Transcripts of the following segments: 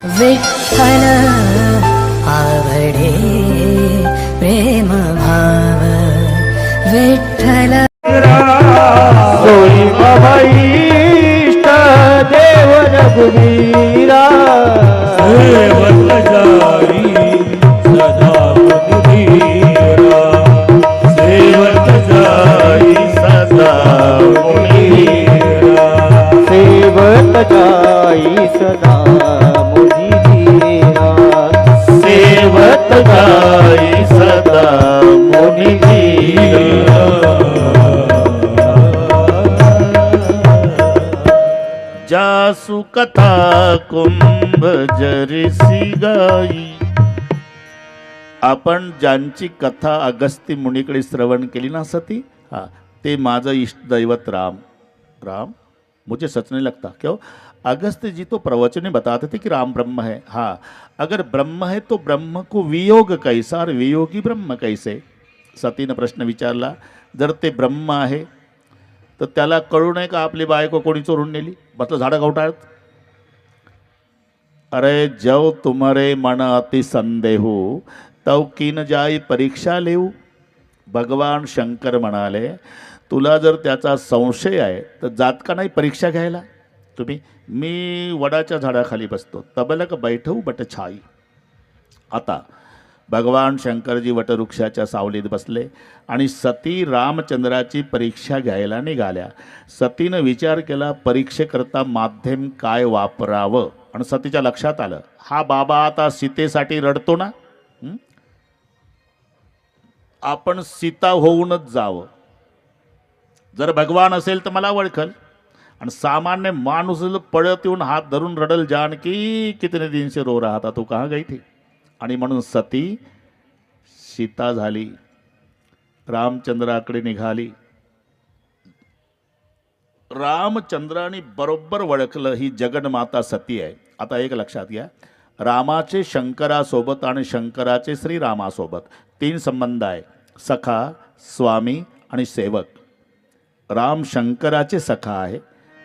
विठ्ठल आवडे प्रेम भाव विठ्ठल सोई भविष्ट देव रघुवीरा सेवत जाई सदा मुनिवीरा सेवत जाई सदा मुनिवीरा सेवत जाई सदा मुनिवीरा सेवत जाई सदा मुनिवीरा जासु कथा कुंभ जरसी गाई. आपण ज्यांची कथा अगस्ती मुनीकडे श्रवण केली ना सती, ते माझं इष्ट दैवत राम. राम मुझे सच नहीं लगता. क्यों? अगस्त्य जी तो प्रवचन में बताते थे कि राम ब्रह्म है. हाँ, अगर ब्रह्म है तो ब्रह्म को वियोग कैसा और वियोगी ब्रह्म कैसे. सतीनं प्रश्न विचारला, जर ते ब्रह्म आहे तर त्याला कळू नये का आपली बायको कोणी चोरून नेली. म्हटलं झाडं गवटाळत. अरे जव तुम्हारे मन अति संदेहू तव कीन जाई परीक्षा लेऊ. भगवान शंकर म्हणाले, तुला जर त्याचा संशय आहे तर जात का नाही परीक्षा घ्यायला. तुम्ही मी वडाच्या झाडाखाली बसतो, तबलक बैठवू बट छाई. आता भगवान शंकरजी वटवृक्षाच्या सावलीत बसले आणि सती रामचंद्राची परीक्षा घ्यायला निघाल्या. सतीनं विचार केला, परीक्षेकरता माध्यम काय वापरावं. आणि सतीच्या लक्षात आलं, हा बाबा आता सीतेसाठी रडतो ना, आपण सीता होऊनच जावं. जर भगवान असेल तर मला ओळखल, आणि सामान्य माणूस पळत येऊन हात धरून रडल, जानकी कितने दिन से रो रहा था, तू कहाँ गई थी. आणि म्हणून सती सीता झाली, रामचंद्राकडे निघाली. रामचंद्राने बरोबर ओळखलं ही जगन्माता सती आहे. आता एक लक्षात घ्या, रामाचे शंकरासोबत आणि शंकराचे श्रीरामासोबत 3 संबंध आहे, सखा, स्वामी आणि सेवक. राम शंकराचे सखा आहे,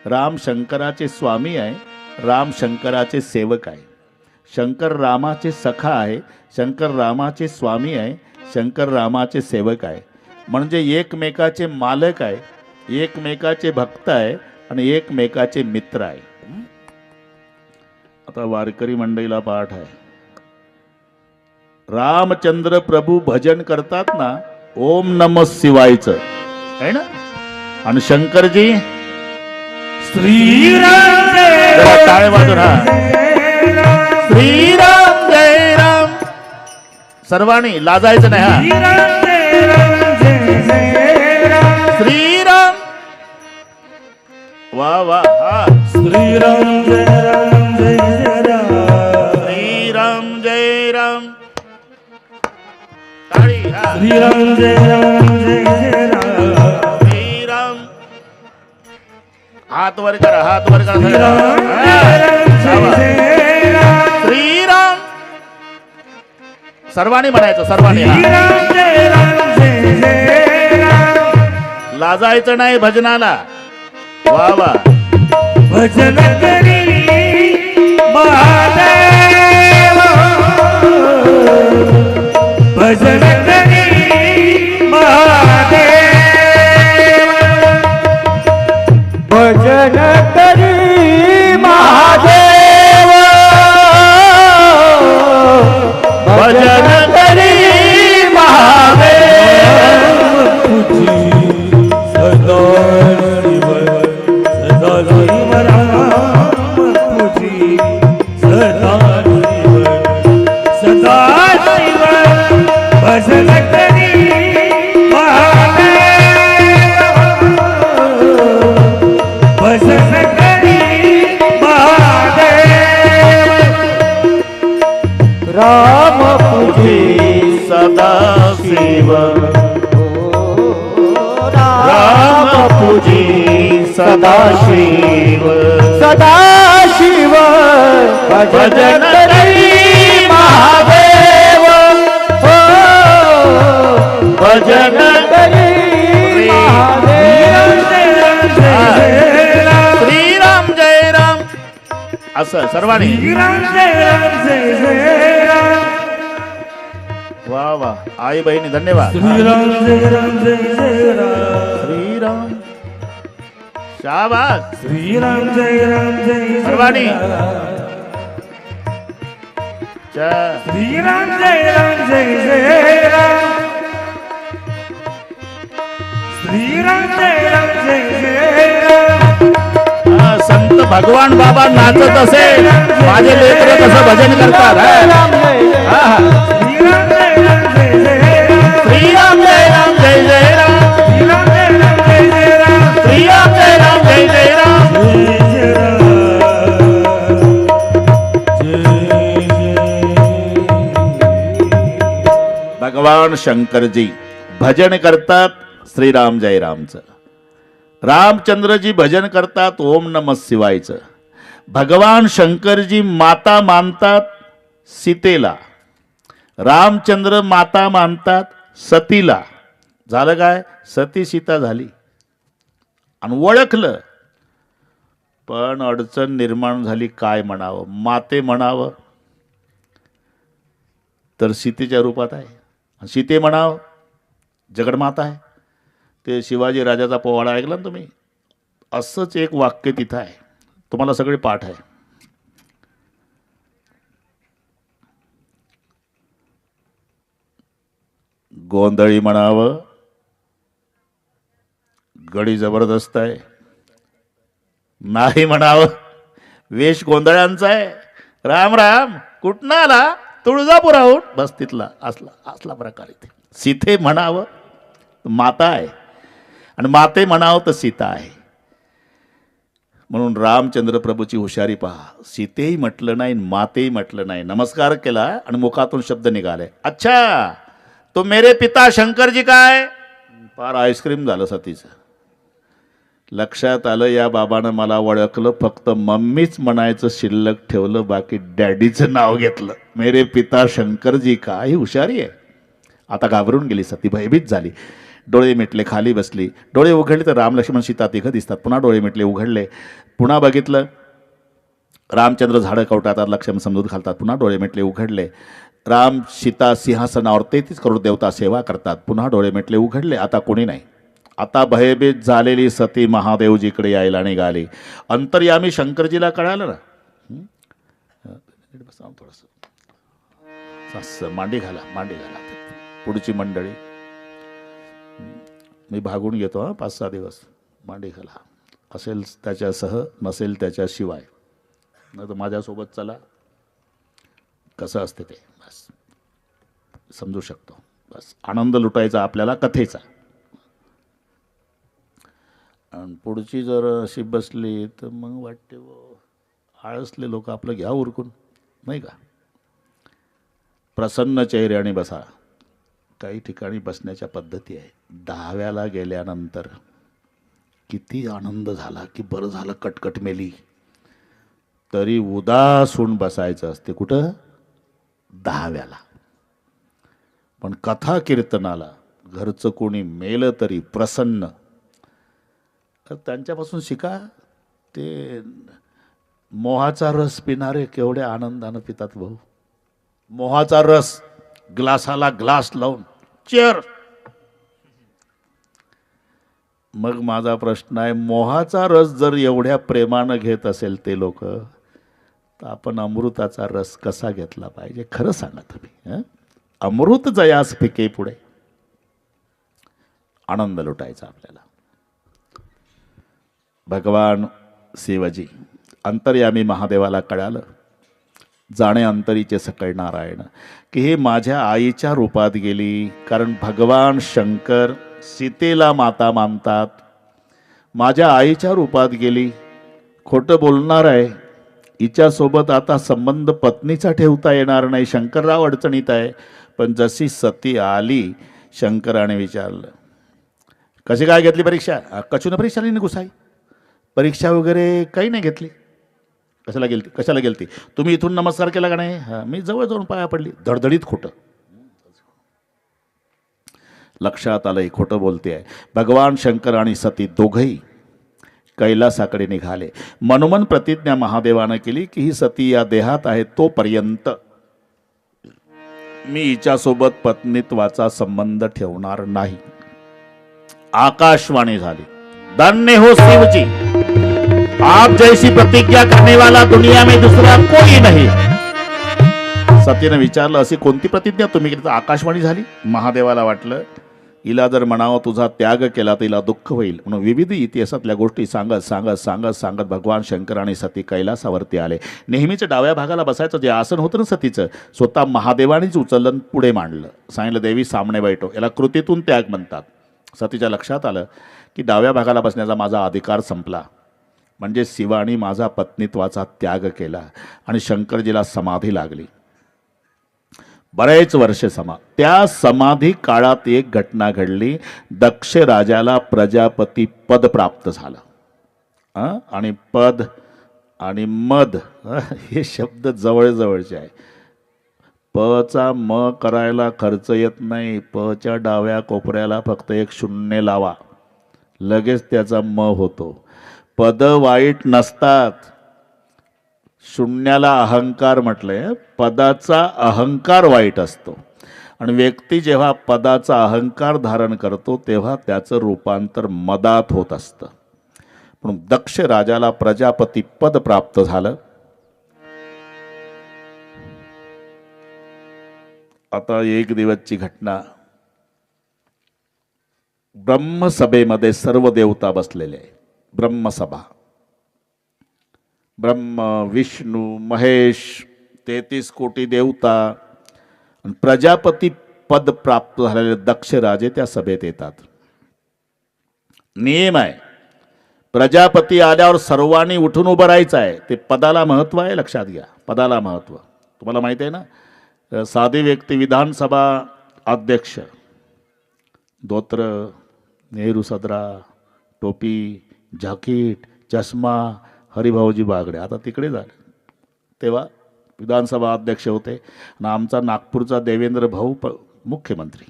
राम शंकराचे स्वामी आहे, राम शंकराचे सेवक आहे. शंकर रामाचे सखा आहे, शंकर रामाचे स्वामी आहे, शंकर रामाचे सेवक आहे. म्हणजे एकमेकाचे मालक आहे, एकमेकाचे भक्त आहे आणि एकमेकाचे मित्र आहे. आता वारकरी मंडळीला पाठ आहे. रामचंद्र प्रभू भजन करतात ना, ओम नमः शिवायचं आहे ना, आणि शंकरजी श्रीराम टाळे वाजून श्रीराम जय राम. सर्वांनी लाजायचं नाही. श्रीराम वा वा. हा, श्रीराम जय राम जय राम श्रीराम जय राम. टाळी. हा, श्रीराम जय राम जय राम श्रीराम. हात वर करा, हात वर करा. श्रीराम सर्वांनी म्हणायचं, सर्वांनी. लाजायचं नाही भजनाला. वा वा. भजन करी महादेव, भजन करी महादेव, भजन करी महादेव, भजन करी महादेव. सदा शिव सदा शिव राम तुझी, सदा शिव सदा शिव भजन करी महादेव, भजन करी महादेव. राम तुझी सदा शिव राम पूजी सदा शिव, सदा शिव भजन करी महादेव, भजन करी महादेव. श्रीराम जय राम. असं सर्वांनी श्रीराम जय राम जय जय राम वा वा आई बहिणी धन्यवाद श्रीराम जय राम जय जय राम श्रीराम शाबास श्रीराम जय राम जय जय सर्वांनी राम चा- श्रीराम जय राम जय जय राम श्रीराम जय राम जय जय राम हा, संत भगवान बाबा नाचत असे माझे लेकर कसं भजन करतात हा? हा, हा. श्रीराम जय राम जय जय राम श्रीराम जय राम जय जय राम श्रीराम जय राम जय जय राम श्रीराम जय राम जय जय राम जय जय राम भगवान शंकरजी भजन करतात श्रीराम जय रामचं. रामचंद्रजी भजन करतात ओम नमः शिवायचं. भगवान शंकरजी माता मानतात सीतेला. रामचंद्र माता मानतात सतीला. झालं काय? सती सीता झाली आणि ओळखलं. पण अडचण निर्माण झाली. काय म्हणावं? माते म्हणावं तर सीतेच्या रूपात आहे. सीते म्हणावं जगडमाता आहे. ते शिवाजी राजाचा पोवाडा ऐकला ना तुम्ही? असंच एक वाक्य तिथं आहे. तुम्हाला सगळे पाठ आहे. गोंधळी म्हणावं गडी जबरदस्त आहे. नाही म्हणावं वेश गोंधळ्यांचा आहे. राम राम कुठनं आला? तुळजापुराहून. बस तिथला असला प्रकार इथे. सीते म्हणावं माता आहे आणि माते म्हणावं तर सीता आहे. म्हणून रामचंद्र प्रभूची हुशारी पहा. सीतेही म्हटलं नाही मातेही म्हटलं नाही. नमस्कार केला आणि मुखातून शब्द निघाले, अच्छा तो मेरे पिता शंकरजी काय. फार आईस्क्रीम झालं सतीचं. लक्षात आलं या बाबानं मला ओळखलं. फक्त मम्मीच म्हणायचं शिल्लक ठेवलं. बाकी डॅडीचं नाव घेतलं. मेरे पिता शंकरजी का. ही हुशारी आहे. आता घाबरून गेली सती. भयभीत झाली. डोळे मिटले खाली बसली. डोळे उघडले तर राम लक्ष्मण सीता तिघं दिसतात. पुन्हा डोळे मिटले उघडले. पुन्हा बघितलं रामचंद्र झाडं कवटातात. लक्ष्मण समजूत घालतात. पुन्हा डोळे मिटले उघडले. राम सीता सिंहासनावर 33 करोड देवता सेवा करतात. पुन्हा डोळे मिटले उघडले. आता कोणी नाही. आता भयभीत झालेली सती महादेवजीकडे यायला निघाली. अंतर्यामी शंकरजीला कळालं ना. थोडस मांडी घाला मांडी घाला. पुढची मंडळी मी भागून घेतो हा 5-6 दिवस. मांडी घाला. असेल त्याच्यासह नसेल त्याच्याशिवाय. नाही तर माझ्यासोबत चला. कसं असते ते बस समजू शकतो. बस आनंद लुटायचा आपल्याला कथेचा. आणि पुढची जर अशी बसली तर मग वाटते आळसले लोक आपलं घ्या उरकून नाही का. प्रसन्न चेहऱ्याने बसा. काही ठिकाणी बसण्याच्या पद्धती आहे. 10व्याला गेल्यानंतर किती आनंद झाला की बरं झालं कटकट मेली तरी उदास होऊन बसायचं असते. कुठं? 10व्याला. पण कथा कीर्तनाला घरचं कोणी मेलं तरी प्रसन्न. तर त्यांच्यापासून शिका. ते मोहाचा रस पिणारे केवढ्या आनंदानं पितात भाऊ. मोहाचा रस ग्लासाला ग्लास लावून चेअर. मग माझा प्रश्न आहे, मोहाचा रस जर एवढ्या प्रेमानं घेत असेल ते लोक तर आपण अमृताचा रस कसा घेतला पाहिजे? खरं सांगा तुम्ही. अमृत जयास फिके पुढे. आनंद लुटायचा आपल्याला. भगवान शिवजी अंतर्यामी महादेवाला कळालं. जाणे अंतरीचे सकळ नारायण की हे माझ्या आईच्या रूपात गेली. कारण भगवान शंकर सीतेला माता मानतात. माझ्या आईच्या रूपात गेली. खोटं बोलणार आहे. हिच्यासोबत आता संबंध पत्नीचा ठेवता येणार नाही. शंकरराव अडचणीत आहे. पण जशी सती आली शंकराने विचारलं कशी काय घेतली परीक्षा? कचून परीक्षा नाही घुसाई. परीक्षा वगैरे काही नाही घेतली. कशाला गेलती? तुम्ही इथून नमस्कार केला का नाही? हां मी जवळ जाऊन पाया पडली. धडधडीत खोटं. लक्षात आलंय खोटं बोलते आहे. भगवान शंकर आणि सती दोघंही कैलासाकडे निघाले. मनोमन प्रतिज्ञा महादेवानं केली की ही सती या देहात आहे तोपर्यंत मी हिच्यासोबत पत्नीत्वाचा संबंध ठेवणार नाही. आकाशवाणी झाली, धन्य हो शिव जी, आप जैसी प्रतिज्ञा करने वाला दुनिया में दूसरा कोई नहीं. सतीनं विचारलं, अशी कोणती प्रतिज्ञा तुम्ही केली? तर आकाशवाणी झाली. महादेवाला वाटलं हिला जर म्हणावं तुझा त्याग केला तर हिला दुःख होईल, म्हणून विविध इतिहासातल्या गोष्टी सांगत सांगत सांगत सांगत भगवान शंकर आणि सती कैलासावरती आले. नेहमीच डाव्या भागाला बसायचं जे आसन होतं ना सतीचं, स्वतः महादेवानेच उचललं पुढे मांडलं. सांगितलं देवी सामने बैठो. याला कृतीतून त्याग म्हणतात. सतीच्या लक्षात आलं की डाव्या भागाला बसण्याचा माझा अधिकार संपला, म्हणजे शिवानी माझा पत्नीत्वाचा त्याग केला आणि शंकरजीला समाधी लागली. बरेच वर्ष त्या समाधी काळात एक घटना घडली. दक्ष राजाला प्रजापती पद प्राप्त झालं. आणि पद आणि मद हे शब्द जवळजवळचे आहे. पचा म करायला खर्च येत नाही. पच्या डाव्या कोपऱ्याला फक्त एक शून्य लावा, लगेच त्याचा म होतो. पद वाईट नसतात. शून्याला अहंकार म्हटलंय, पदाचा अहंकार वाईट असतो. आणि व्यक्ती जेव्हा पदाचा अहंकार धारण करतो तेव्हा त्याचं रूपांतर मदात होत असतं. म्हणून दक्ष राजाला प्रजापती पद प्राप्त झालं. आता एक दिवसची घटना. ब्रह्मसभेमध्ये सर्व देवता बसलेले आहे. ब्रह्मसभा, ब्रह्म विष्णू महेश 33 कोटी देवता आणि प्रजापती पद प्राप्त झालेले दक्ष राजे त्या सभेत येतात. नियम आहे, प्रजापती आल्यावर सर्वांनी उठून उभं राहायचं आहे. ते पदाला महत्व आहे, लक्षात घ्या. पदाला महत्व तुम्हाला माहिती आहे ना. साधी व्यक्ती विधानसभा अध्यक्ष, धोत्र, नेहरू सदरा, टोपी, जॅकेट, चष्मा, हरिभाऊजी बागडे आता तिकडे झाले. तेव्हा विधानसभा अध्यक्ष होते आणि आमचा नागपूरचा देवेंद्र भाऊ मुख्यमंत्री.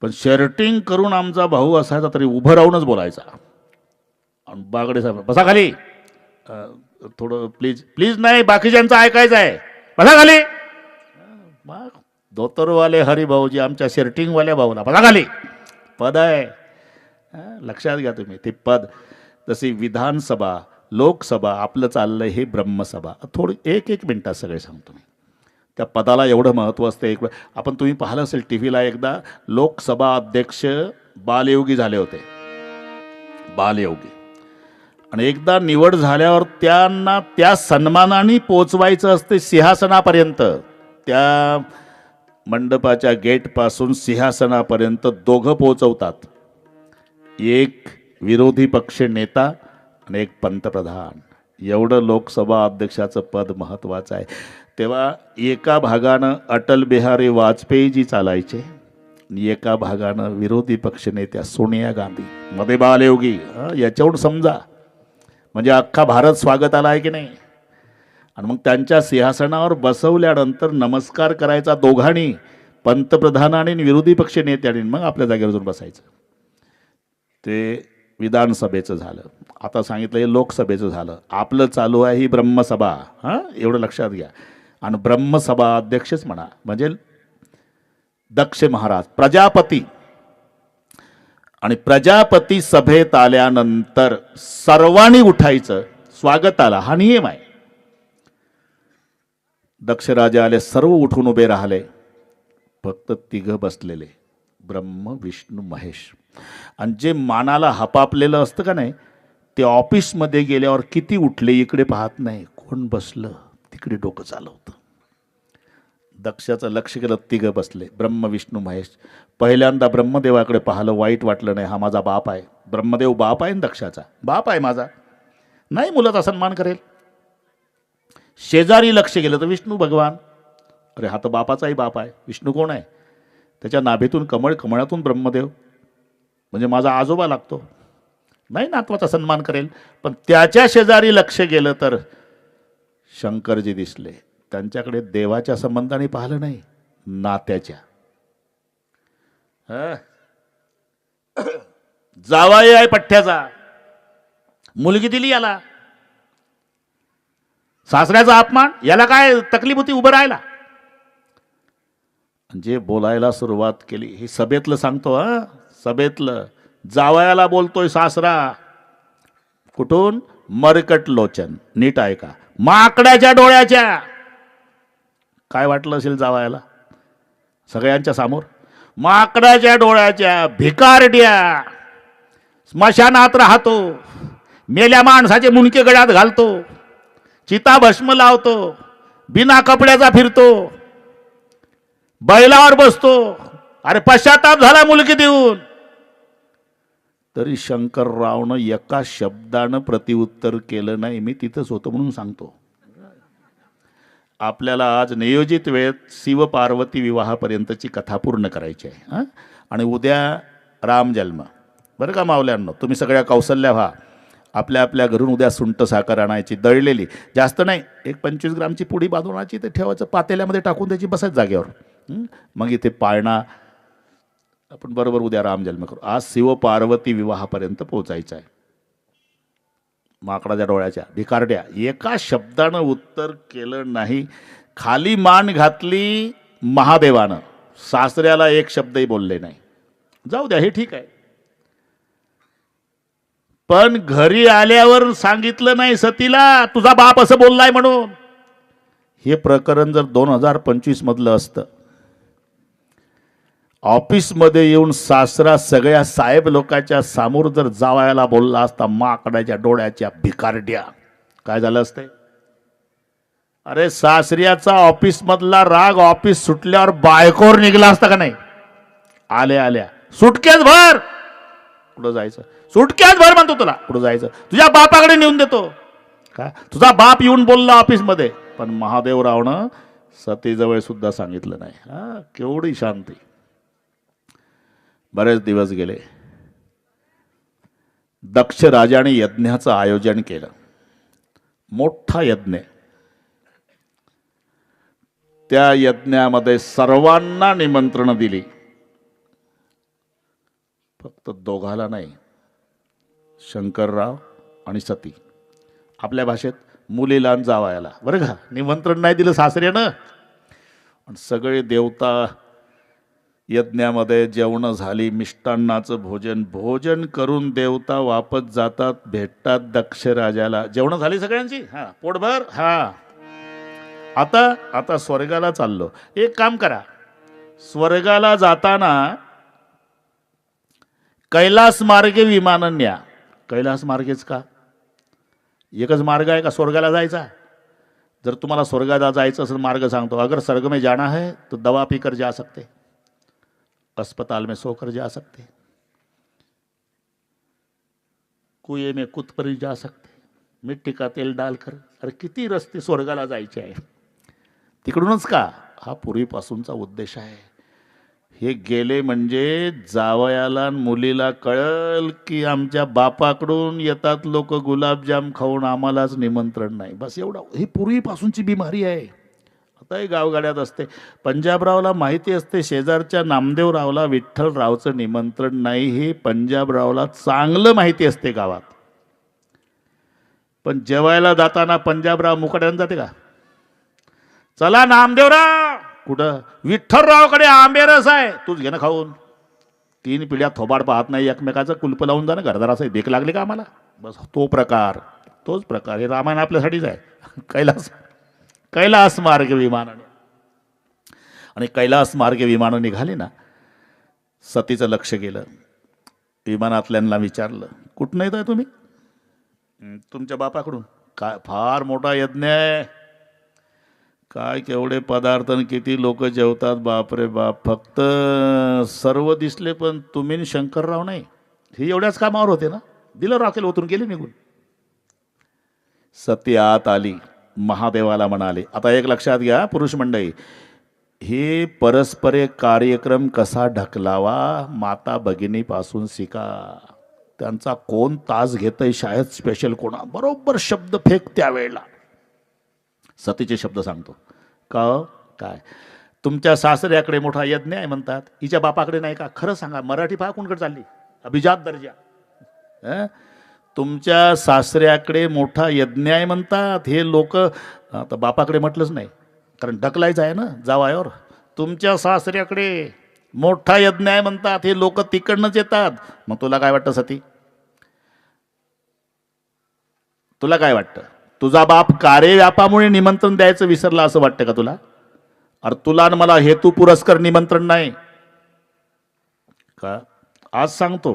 पण शर्टिंग करून आमचा भाऊ असायचा तरी उभं राहूनच बोलायचा. आणि बागडे साहेब बसा खाली, थोडं प्लीज प्लीज नाही, बाकीच्यांचं ऐकायचं आहे, बसा खाली. मग धोतरवाले हरिभाऊजी आमच्या शर्टिंगवाल्या भाऊला बसा खाली. पद आहे, लक्षात घ्या तुम्ही ते पद. तशी विधानसभा, लोकसभा आपलं चाललंय हे ब्रह्मसभा. थोडी एक मिनिटात सगळे सांगतो मी. त्या पदाला एवढं महत्त्व असतं. आपण तुम्ही पाहिलं असेल टी व्हीला, एकदा लोकसभा अध्यक्ष बालयोगी झाले होते, बालयोगी. आणि एकदा निवड झाल्यावर त्यांना त्या सन्मानाने पोचवायचं असते सिंहासनापर्यंत. त्या मंडपाच्या गेटपासून सिंहासनापर्यंत दोघं पोचवतात, एक विरोधी पक्ष नेता आणि एक पंतप्रधान. एवढं लोकसभा अध्यक्षाचं पद महत्त्वाचं आहे. तेव्हा एका भागानं अटल बिहारी वाजपेयीजी चालायचे आणि एका भागानं विरोधी पक्षनेत्या सोनिया गांधी, मध्ये बालयोगी. याच्यावरून समजा म्हणजे अख्खा भारत स्वागताला आहे की नाही. आणि मग त्यांच्या सिंहासनावर बसवल्यानंतर नमस्कार करायचा दोघांनी, पंतप्रधानाने आणि विरोधी पक्ष नेत्यांनी. मग आपल्या जागेवर जाऊन बसायचं. ते विधानसभेचं झालं. आता सांगितलं हे लोकसभेचं झालं. आपलं चालू आहे ही ब्रह्मसभा. एवढं लक्षात घ्या. आणि ब्रह्मसभा अध्यक्षच म्हणा म्हणजे दक्ष महाराज प्रजापती. आणि प्रजापती सभेत आल्यानंतर सर्वांनी उठायचं स्वागताला, हा नियम आहे. दक्ष राजे आले, सर्व उठून उभे राहिले, फक्त तिघं बसलेले, ब्रह्म विष्णू महेश. आणि जे मानाला हपापलेलं असतं का नाही, ते ऑफिसमध्ये गेल्यावर किती उठले इकडे पाहत नाही, कोण बसलं तिकडे डोकं चालवतं. दक्षाचं लक्ष केलं, तिघं बसले, ब्रह्म विष्णू महेश. पहिल्यांदा ब्रह्मदेवाकडे पाहिलं, वाईट वाटलं नाही, हा माझा बाप आहे. ब्रह्मदेव बाप आहे ना, दक्षाचा बाप आहे माझा, नाही मुलाचा सन्मान करेल. शेजारी लक्ष गेलं तर विष्णू भगवान, अरे हा तर बापाचाही बाप आहे. विष्णू कोण आहे? त्याच्या नाभीतून कमळ, कमळातून ब्रह्मदेव, म्हणजे माझा आजोबा लागतो, नाही नातवाचा सन्मान करेल. पण त्याच्या शेजारी लक्ष गेलं तर शंकरजी दिसले. त्यांच्याकडे देवाच्या संबंधाने पाहिलं नाही, नात्याच्या. जावाई आहे पठ्ठ्याचा, मुलगी दिली याला, सासऱ्याचा अपमान, याला काय तकलीफ होती उभं राहायला. जे बोलायला सुरुवात केली, हे सभेतलं सांगतो हा, सभेतलं जावयाला बोलतोय सासरा. कुठून? मरकट लोचन. नीट ऐका, माकडाच्या डोळ्याच्या. काय वाटलं असेल जावयाला सगळ्यांच्या समोर? माकडाच्या डोळ्याच्या, भिकारड्या, स्मशानात राहतो, मेल्या माणसाचे मुंडके गळ्यात घालतो, चिता भस्म लावतो, बिना कपड्याचा फिरतो, बैलावर बसतो. अरे पश्चाताप झाला मुलगी देऊन, तरी शंकररावनं एका शब्दानं प्रतिउत्तर केलं नाही. मी तिथंच होतो म्हणून सांगतो. आपल्याला आज नियोजित वेळेत शिव पार्वती विवाहापर्यंतची कथा पूर्ण करायची आहे हां. आणि उद्या रामजन्म. बरं का मावल्यांनो, तुम्ही सगळ्या कौशल्या व्हा. आपल्या आपल्या घरून उद्या सुंट साखर आणायची, दळलेली, जास्त नाही, एक 25 ग्रामची पुडी बांधून आणायची, ते ठेवायचं पातेल्यामध्ये टाकून द्यायची, बसायचं जागेवर. मग इथे पाळणा आपण बरोबर उद्या रामजन्म करू. आज शिव पार्वती विवाहापर्यंत पोहोचायचं आहे. माकडाच्या डोळ्याच्या, भिकारड्या, एका शब्दानं उत्तर केलं नाही. खाली मान घातली महादेवानं, सासऱ्याला एक शब्दही बोलले नाही. जाऊ द्या, हे ठीक आहे. पण घरी आल्यावर सांगितलं नाही सतीला, तुझा बाप असं बोललाय म्हणून. हे प्रकरण जर 2025 मधलं असतं, ऑफिसमध्ये येऊन सासरा सगळ्या साहेब लोकांच्या समोर जर जावायला बोलला असता, माकडाच्या डोळ्याच्या भिकारड्या, काय झालं असते? अरे सासऱ्याचा ऑफिस मधला राग ऑफिस सुटल्यावर बायकोवर निघला असता का नाही? आल्या आल्या सुटकेच भर, कुठं जायचं? सुटकेच भर म्हणतो तुला, कुठं जायचं? तुझ्या बापाकडे नेऊन देतो. का तुझा बाप येऊन बोलला ऑफिसमध्ये, पण महादेवरावनं सतीजवळ सुद्धा सांगितलं नाही. हा, केवढी शांती. बरेच दिवस गेले. दक्ष राजाने यज्ञाचं आयोजन केलं, मोठा यज्ञ. त्या यज्ञामध्ये सर्वांना निमंत्रण दिली, फक्त दोघाला नाही, शंकरराव आणि सती. आपल्या भाषेत मुलीला आणि जावयाला. बरं का, निमंत्रण नाही दिलं सासऱ्यानं. सगळे देवता यज्ञामध्ये जेवणं झाली, मिष्टान्नाचं भोजन करून देवता वापस जातात, भेटतात दक्ष राजाला. जेवणं झाली सगळ्यांची, हा, पोटभर. हा, आता स्वर्गाला चाललो. एक काम करा, स्वर्गाला जाताना कैलास मार्गे विमानं न्या. कैलास मार्गेच का? एकच मार्ग आहे का स्वर्गाला जायचा? जर तुम्हाला स्वर्गाला जायचं असेल मार्ग सांगतो. अगर स्वर्ग में जाना है तो दवा पीकर जा सकते, अस्पताल में सोकर जा सकते, कुएं में कूदकर जा सकते, मिट्टी का तेल डालकर. अरे किती रस्ते स्वर्गाला जायचे आहे. तिकडूनच का? हा पूर्वीपासूनचा उद्देश आहे. हे गेले म्हणजे जावयाला मुलीला कळल की आमच्या बापाकडून येतात लोक गुलाबजाम खाऊन, आम्हालाच निमंत्रण नाही. बस एवढा. ही पूर्वीपासूनची बिमारी आहे. आताही गावगाड्यात असते. पंजाबरावला माहिती असते शेजारच्या नामदेवरावला विठ्ठलरावचं निमंत्रण नाही, हे पंजाबरावला चांगलं माहिती असते गावात. पण जेवायला जाताना पंजाबराव मुकाट्यानं जाते का? चला नामदेवराव. कुठं? विठ्ठलरावकडे आंबेरस आहे, तूच घे ना खाऊन. 3 पिढ्या थोबाड पाहत नाही एकमेकाचं, कुलप लावून जा ना घरदाराचं. देख लागले का आम्हाला? बस तोच प्रकार. हे रामायण आपल्यासाठीच आहे. कैलास मार्ग विमानाने. आणि कैलास मार्ग विमानं निघाली ना, सतीचं लक्ष गेलं. विमानातल्यांना विचारलं, कुठनं येत आहे तुम्ही? तुमच्या बापाकडून. काय फार मोठा यज्ञ आहे. काय केवढे पदार्थ, किती लोक जेवतात, बापरे बाप. फक्त सर्व दिसले पण तुम्ही शंकरराव नाही. हे एवढ्याच कामावर होते ना. दिलं राखेल ओतून गेली निघून. सती आत आली, महादेवाला म्हणाले. आता एक लक्षात घ्या पुरुष मंडळी, हे परस्परे कार्यक्रम कसा ढकलावा माता भगिनीपासून शिका. त्यांचा कोण तास घेतय शाळेत स्पेशल कोणा, बरोबर शब्द फेक त्यावेळेला. सतीचे शब्द सांगतो. काय तुमच्या सासऱ्याकडे मोठा यज्ञ आहे म्हणतात, हिच्या बापाकडे नाही का? खरं सांगा, मराठी पहा कोणकडे चालली, अभिजात दर्जा. तुमच्या सासऱ्याकडे मोठा यज्ञ आहे म्हणतात हे लोक. आता बापाकडे म्हटलंच नाही कारण ढकलायचं आहे ना जावायावर. तुमच्या सासऱ्याकडे मोठा यज्ञ आहे म्हणतात हे लोक तिकडनंच येतात. मग तुला काय वाटतं सती? तुला काय वाटतं? तुझा बाप कार्यव्यापामुळे निमंत्रण द्यायचं विसरला असं वाटतं का तुला? अरे तुला आणि मला हेतू पुरस्कार निमंत्रण नाही का? आज सांगतो,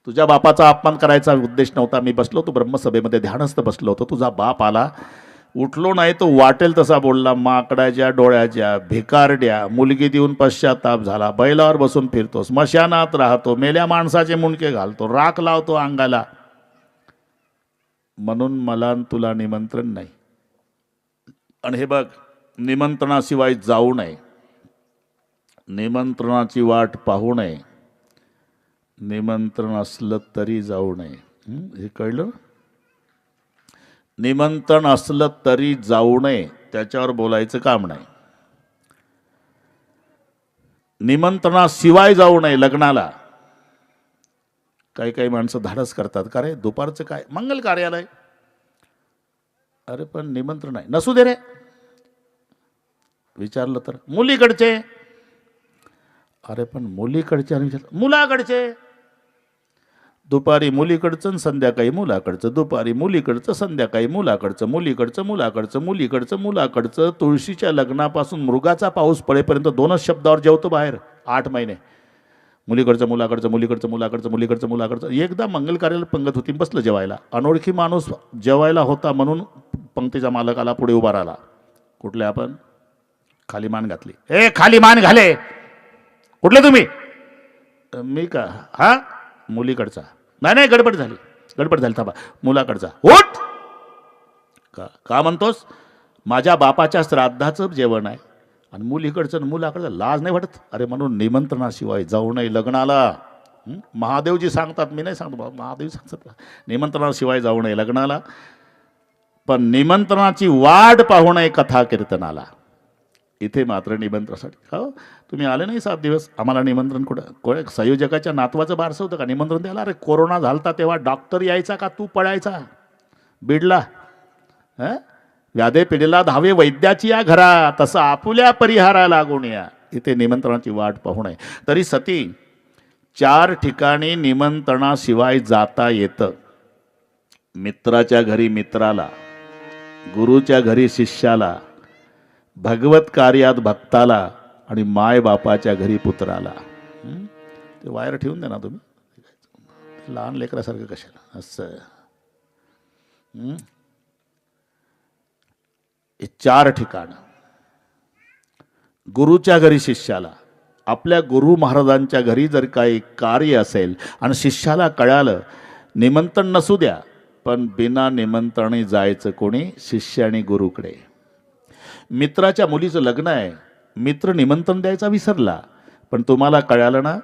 तुझ्या बापाचा अपमान करायचा उद्देश नव्हता. मी बसलो होतो ब्रह्मसभेमध्ये, ध्यानस्थ बसलो होतो. तुझा बाप आला, उठलो नाही तो वाटेल तसा बोलला. माकडाच्या डोळ्याच्या भिकारड्या, मुलगी देऊन पश्चाताप झाला, बैलावर बसून फिरतो, स्मशानात राहतो, मेल्या माणसाचे मुंडके घालतो, राख लावतो अंगाला, म्हणून मला तुला निमंत्रण नाही. आणि हे बघ, निमंत्रणाशिवाय जाऊ नये, निमंत्रणाची वाट पाहू नये, निमंत्रण असलं तरी जाऊ नये. हे कळलं? निमंत्रण असलं तरी जाऊ नये, त्याच्यावर बोलायचं काम नाही. निमंत्रणाशिवाय जाऊ नये लग्नाला. काही काही माणसं धाडस करतात, का रे दुपारचं काय मंगल कार्यालय, अरे पण निमंत्रण आहे, नसू दे रे. विचारलं तर मुलीकडचे, अरे पण मुलीकडचे, आणि विचारलं मुलाकडचे. दुपारी मुलीकडचं, संध्याकाळी मुलाकडचं, दुपारी मुलीकडचं, संध्याकाळी मुलाकडचं, मुलीकडचं मुलाकडचं, मुलीकडचं मुलाकडचं. तुळशीच्या लग्नापासून मृगाचा पाऊस पडेपर्यंत 2च शब्दावर जेवतो बाहेर 8 महिने. मुलीकडचं मुलाकडचं, मुलीकडचं मुलाकडचं, मुलीकडचं मुलाकडचं. एकदा मंगल कार्याला पंगत होती, बसलं जेवायला. अनोळखी माणूस जेवायला होता म्हणून पंक्तीचा मालक आला, पुढे उभा राहिला. कुठले आपण? खाली मान घातली. ए खाली मान घाले. कुठले तुम्ही? मी का? हा मुलीकडचा. नाही नाही गडबड झाली थांबा, मुलाकडचा. उठ. का म्हणतोस? माझ्या बापाच्या श्राद्धाचं जेवण आहे आणि मुलीकडचं मुलाकडचं, लाज नाही वाटत? अरे म्हणून निमंत्रणाशिवाय जाऊ नये लग्नाला. महादेवजी सांगतात, मी नाही सांगतो, महादेव सांगतात निमंत्रणाशिवाय जाऊ नये लग्नाला. पण निमंत्रणाची वाट पाहू नये कथा कीर्तनाला. इथे मात्र निमंत्रणासाठी. हो तुम्ही आले नाही 7 दिवस, आम्हाला निमंत्रण कुठं? संयोजकाच्या नातवाचं बारसं होतं का निमंत्रण द्यायला? अरे कोरोना झालता तेव्हा डॉक्टर यायचा का तू पडायचा बीडला? व्याधे पिढीला धावे वैद्याची या घरा, तसं आपुल्या परिहारा लागून या. इथे निमंत्रणाची वाट पाहू नये. तरी सती 4 ठिकाणी निमंत्रणाशिवाय जाता येतं. मित्राच्या घरी मित्राला, गुरुच्या घरी शिष्याला, भगवत कार्यात भक्ताला आणि माय बापाच्या घरी पुत्राला. ते वायर ठेवून दे ना तुम्ही, लहान लेकरासारखं कशाला असं. 4 ठिकाण. गुरुच्या घरी शिष्याला, आपल्या गुरु महाराजांच्या घरी जर काही कार्य असेल आणि शिष्याला कळालं, निमंत्रण नसू द्या पण बिना निमंत्रणी जायचं कोणी? शिष्य आणि गुरुकडे. मित्राच्या मुलीचं लग्न आहे, मित्र निमंत्रण द्यायचा विसरला, पण तुम्हाला कळालं ना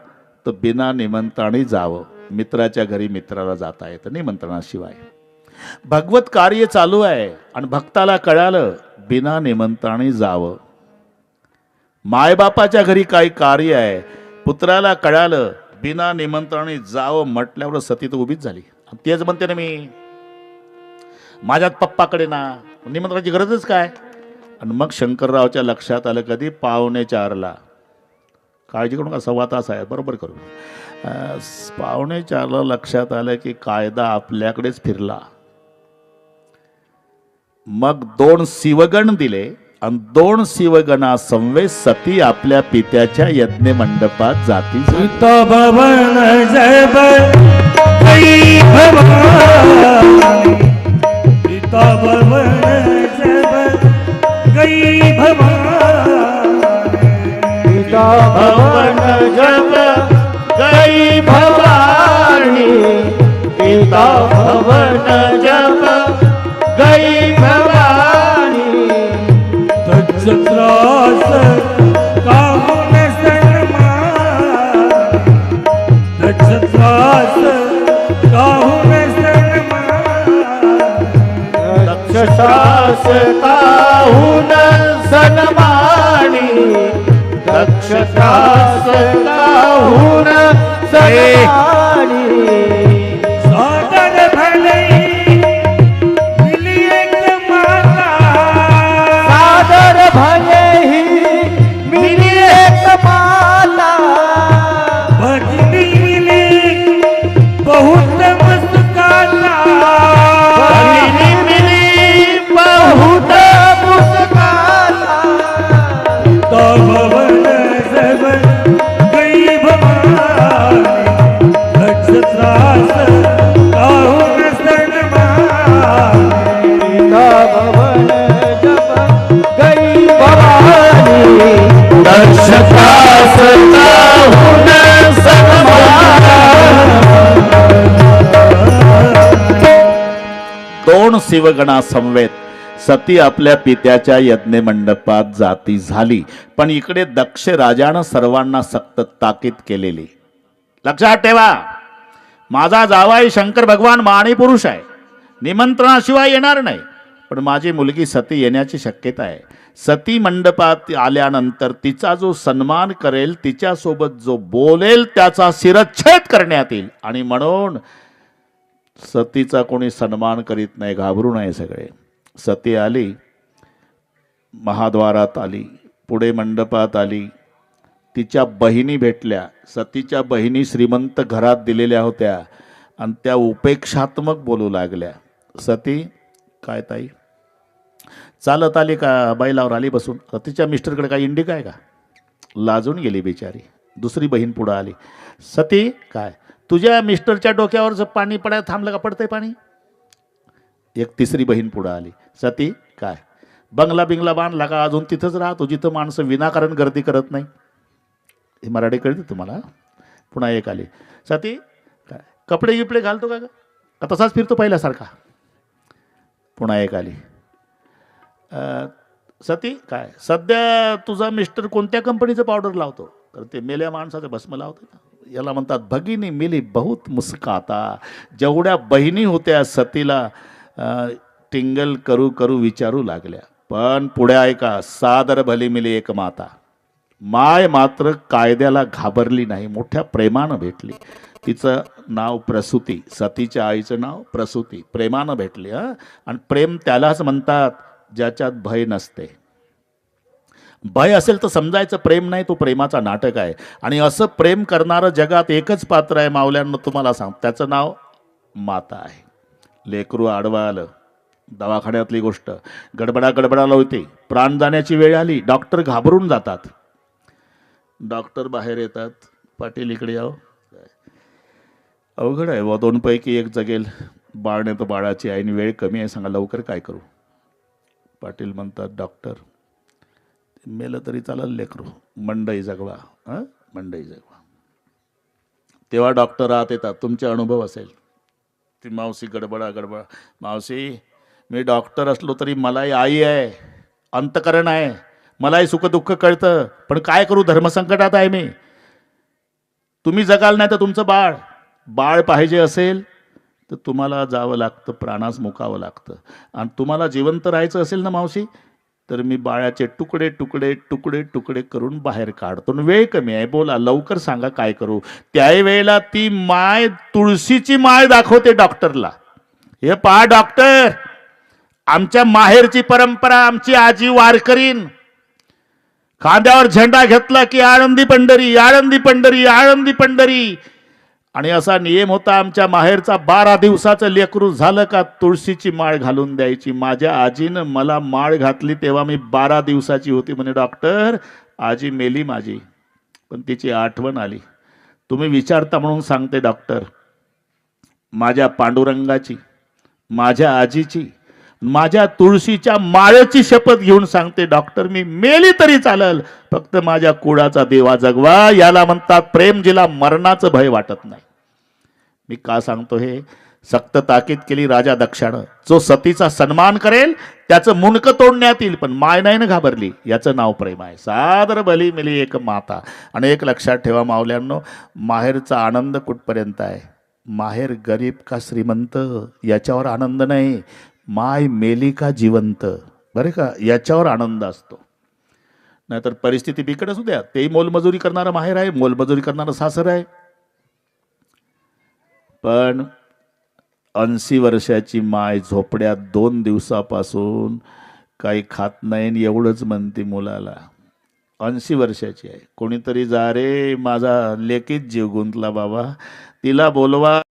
तर बिना निमंत्रणी जावं. मित्राच्या घरी मित्राला जाता येतं निमंत्रणाशिवाय. भगवत कार्य चालू आहे आणि भक्ताला कळालं, बिना निमंत्रणी जावं. मायबापाच्या घरी काही कार्य आहे, पुत्राला कळालं, बिना निमंत्रणी जावं म्हटल्यावर सती तर उभीच झाली. तेच म्हणते ना मी, माझ्यात पप्पाकडे ना, निमंत्रणाची गरजच काय? आणि मग शंकररावच्या लक्षात आलं कधी? 4:45ला. काळजी करू नका, 1.25 तास आहे, बरोबर करू. 4:45ला लक्षात आलं की कायदा आपल्याकडेच फिरला. मग 2 शिवगण दिले आणि 2 शिवगणा संवेद सती आपल्या पित्याच्या यज्ञ मंडपात जाती. भवन जब गई भवानी, पिता भवन जब गई भवानी, पिता भवन जब गई भवानी, पिता भवन जब गई भवानी, तत्त्रास काहुन सन्मान, तत्त्रास काहुन सन्मान, दक्षशास काहुन सन्मानी, दक्षशास काहुन सन्मानी. सादर शिवगणा समवेत सती आपल्या पित्याच्या यज्ञ मंडपात जाती झाली. पण इकडे दक्ष राजानं सर्वांना सक्त ताकीद केलेली. लक्षात ठेवा, माझा जावाई शंकर भगवान माणी पुरुष आहे, निमंत्रणाशिवाय येणार नाही. पण माझी मुलगी सती येण्याची शक्यता आहे. सती मंडपात आल्यानंतर तिचा जो सन्मान करेल, तिच्यासोबत जो बोलेल त्याचा शिरच्छेद करण्यात येईल. आणि म्हणून सतीचा कोणी सन्मान करीत नाही, घाबरू नये सगळे. सती आली, महाद्वारात आली, पुढे मंडपात आली. तिच्या बहिणी भेटल्या. सतीच्या बहिणी श्रीमंत घरात दिलेल्या होत्या आणि त्या उपेक्षात्मक बोलू लागल्या. सती, काय ताई चालत आली का बैलावर आली बसून? तिच्या मिस्टरकडे काय इंडिक आहे का? लाजून गेली बिचारी. दुसरी बहीण पुढं आली. सती, काय तुझ्या मिस्टरच्या डोक्यावरचं पाणी पडायला थांबलं का? पडतंय पाणी. एक तिसरी बहीण पुढं आली. सती, काय बंगला बिंगला बांधला का? अजून तिथंच राहतो जिथं माणसं विनाकारण गर्दी करत नाही. हे मराठी कळते तुम्हाला? पुन्हा एक आली. सती, काय कपडे गिपडे घालतो का? तसाच फिरतो पहिल्यासारखा. पुन्हा एक आली. सती, काय सध्या तुझा मिस्टर कोणत्या कंपनीचं पावडर लावतो? तर ते मेल्या माणसाचं भस्म लावतो ना. याला म्हणतात भगिनी मिली बहुत मुस्काता. जेवढ्या बहिणी होत्या सतीला टिंगल करू करू विचारू लागल्या. पण पुढे ऐका, सादर भली मिली एक माता. माय मात्र कायद्याला घाबरली नाही, मोठ्या प्रेमानं भेटली. तिचं नाव प्रसूती. सतीच्या आईचं नाव प्रसूती. प्रेमानं भेटली. आणि प्रेम त्यालाच म्हणतात ज्याच्यात भय नसते. भय असेल तर समजायचं प्रेम नाही, तो प्रेमाचा नाटक आहे. आणि असं प्रेम करणारं जगात एकच पात्र आहे मावल्यांना, तुम्हाला सांग, त्याचं नाव माता आहे. लेकरू आडवा आलं, दवाखान्यातली गोष्ट, गडबडाला होती, प्राण जाण्याची वेळ आली, डॉक्टर घाबरून जातात. डॉक्टर बाहेर येतात. पाटील इकडे यावं. अवघड आहे व दोनपैकी एक जगेल. बाळ नाही तर बाळाची आई, वेळ कमी आहे, सांगा लवकर काय करू? पाटील म्हणतात, डॉक्टर मेलं तरी चालेल लेकरू, मंडई जगवा. मंडई जगवा. तेव्हा डॉक्टर आत येतात. तुमचे अनुभव असेल. ती मावशी गडबडा, मावशी मी डॉक्टर असलो तरी मलाही आई आहे, अंतकरण आहे, मलाही सुखदुःख कळतं, पण काय करू, धर्मसंकटात आहे मी. तुम्ही जगाल नाही तर तुमचं बाळ पाहिजे असेल तर तुम्हाला जावं लागतं, प्राणास मुकावं लागतं. आणि तुम्हाला जिवंत राहायचं असेल ना मावशी, तर मी बाळाचे तुकडे तुकडे तुकडे तुकडे करून बाहेर काढतो. वेळ कमी आहे, बोला लवकर सांगा काय करू. त्यावेळेला ती माय तुळशीची माळ दाखवते डॉक्टरला. हे पहा डॉक्टर, आमच्या माहेरची परंपरा, आमची आजी वारकरीन खांद्यावर झेंडा घेतला की आळंदी पंढरी, आळंदी पंढरी, आळंदी पंढरी. आणि असा नियम होता आमच्या माहेरचा. 12 दिवसाचं लेकरू झालं का तुळशीची माळ घालून द्यायची. माझ्या आजीनं मला माळ घातली तेव्हा मी 12 दिवसाची होती. म्हणे डॉक्टर, आजी मेली माझी, पण तिची आठवण आली. तुम्ही विचारता म्हणून सांगते डॉक्टर. माझ्या पांडुरंगाची, माझ्या आजीची, माझ्या तुळशीच्या माळेची शपथ घेऊन सांगते डॉक्टर, मी मेली तरी चालेल, फक्त माझ्या कुळाचा देवा जगवा. याला म्हणतात प्रेम, जिला मरणाचं भय वाटत नाही. मी का सांगतो हे? सक्त ताकीद केली राजा दक्षानं. जो सतीचा सन्मान करेल त्याचं मुंडकं तोडण्यात येईल, पण माय नाही ना घाबरली. याचं नाव प्रेम आहे. सादर भली मिली एक माता. आणि एक लक्षात ठेवा मावल्यांनो, माहेरचा आनंद कुठपर्यंत आहे? माहेर गरीब का श्रीमंत याच्यावर आनंद नाही, माय मेली का जिवंत, बरे का, याच्यावर आनंद असतो. नाहीतर परिस्थिती बिकट असू द्या, तेही मोलमजुरी करणारा माहेर आहे, मोलमजुरी करणारा सासर आहे. पण 80 वर्षाची माय झोपड्यात 2 दिवसापासून काही खात नाही, एवढंच म्हणते मुलाला. 80 वर्षाची आहे. कोणीतरी जा रे, माझा लेकीच जीव गुंतला बाबा, तिला बोलवा.